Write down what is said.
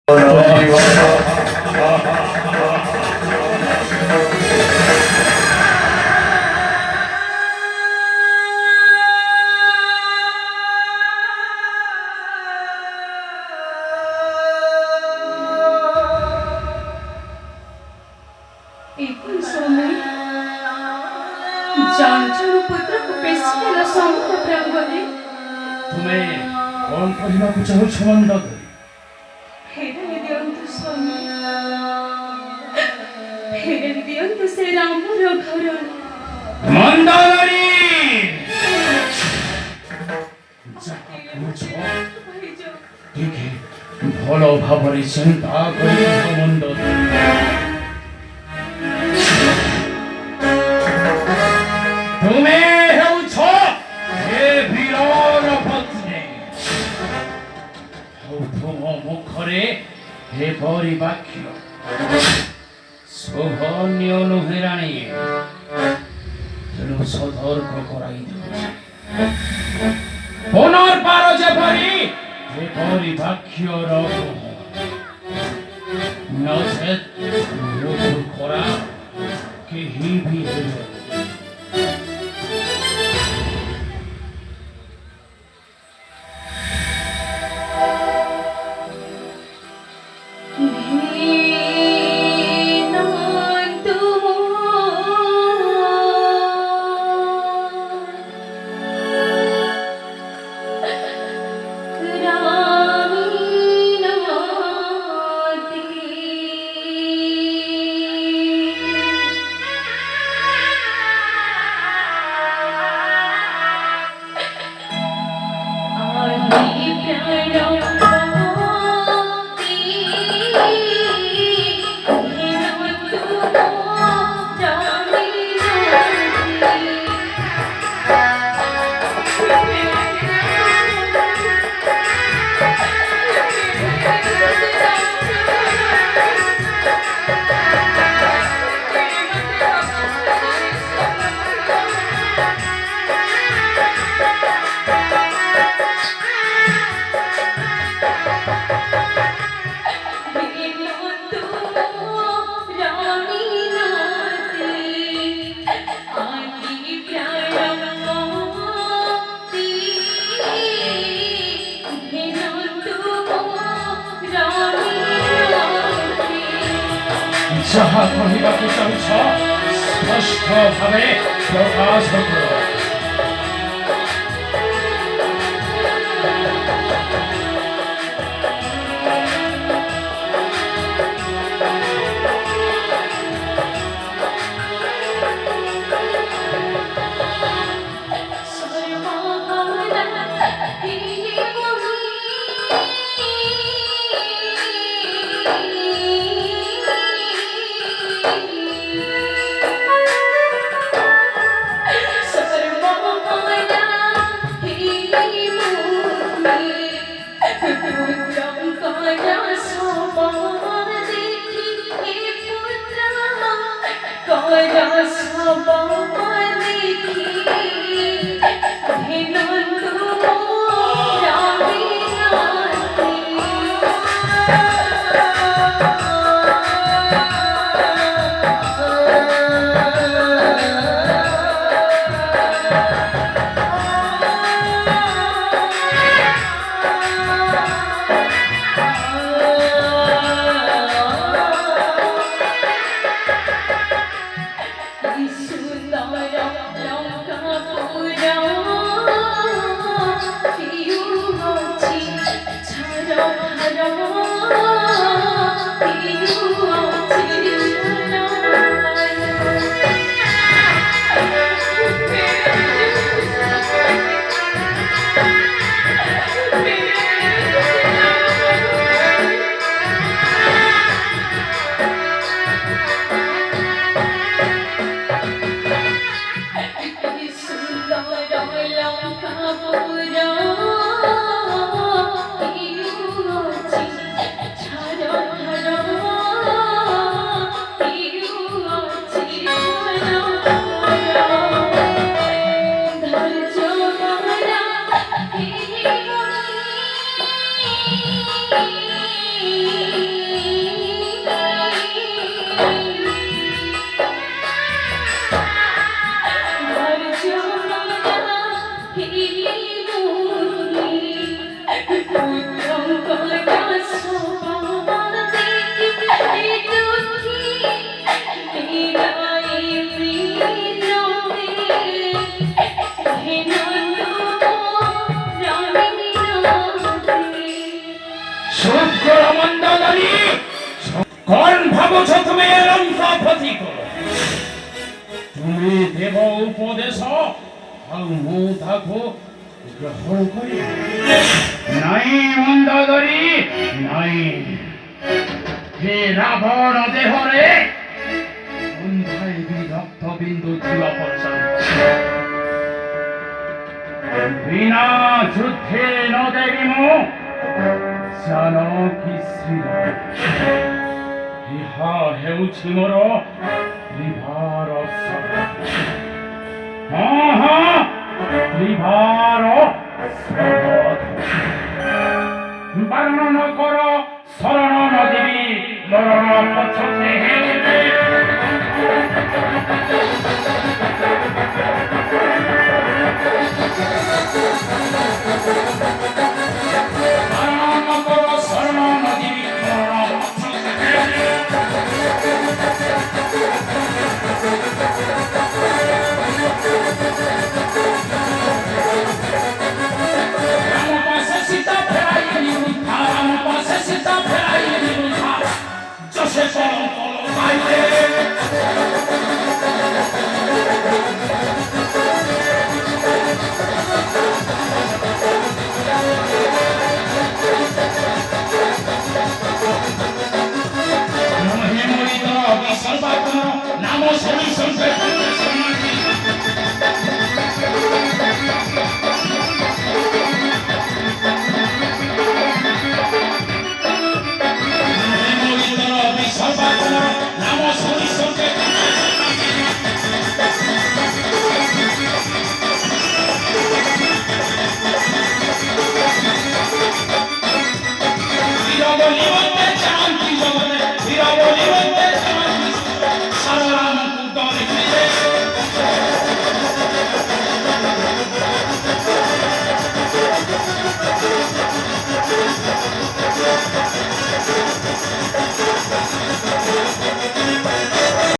एकूण सोने जांचर पुत्र को पेशवेला समुद्र प्रांगणे ତୁମେ କଣ କହିବାକୁ ଚାହୁଁଛ ମନ୍ଦୋଦରୀ? ଫେରାଇ ଦିଅନ୍ତୁ ସ୍ୱାମୀ, ଫେରାଇ ଦିଅନ୍ତୁ ସେ ରାମର ଘର। ମନ୍ଦୋଦରୀ ଯାହା କହୁଛ ଟିକେ ଭଲ ଭାବରେ ଚିନ୍ତା କରି ମନ୍ଦୋଦରୀ। ତୁମେ ହେଉଛ ଏ ବୀରର ପତ୍ନୀ, ଆଉ ତୁମ ମୁଖରେ ଏପରି ବାକ୍ୟ ଶୋଭନୀୟ ନୁହେଁ ରାଣୀ। ତେଣୁ ସତର୍କ କରାଇ ଦେଉଛି, ପୁନର୍ବାର ଯେପରି ଏପରି ବାକ୍ୟର ନଚେତ୍ ମୃତ୍ୟୁ କରା କେହି ବି ହେବେ। ଯାହା କହିବାକୁ ଚାହୁଁଛ ସ୍ପଷ୍ଟ ଭାବେ ପ୍ରକାଶ କର। কোন ভাবছ তুমি অনন্ত প্রতীক তুমি দেব উপদেশ ଆଉ ମୁଁ ତାକୁ ଗ୍ରହଣ କରି ନାଇଁ ମନ୍ଦୋଦରୀ ନାଇଁ ହେ ରାବଣ ଦେହରେ ଅନ୍ଧାଇବି ରକ୍ତ ବିନ୍ଦୁ ଥିବା ପର୍ଯ୍ୟନ୍ତ ବିନା ଯୁଦ୍ଧେ ନ ଦେବି ମୁଁ ଜାନକୀ ଶ୍ରୀରାମ ଏହା ହେଉଛି ମୋର ବିଭାର ହଁ ହଁ ବିଭାର ବାରଣ ନ କର ଶରଣ ନ ଦେବି ମରଣ ପଛକେ ହେଲେ নাম শনি সংকেত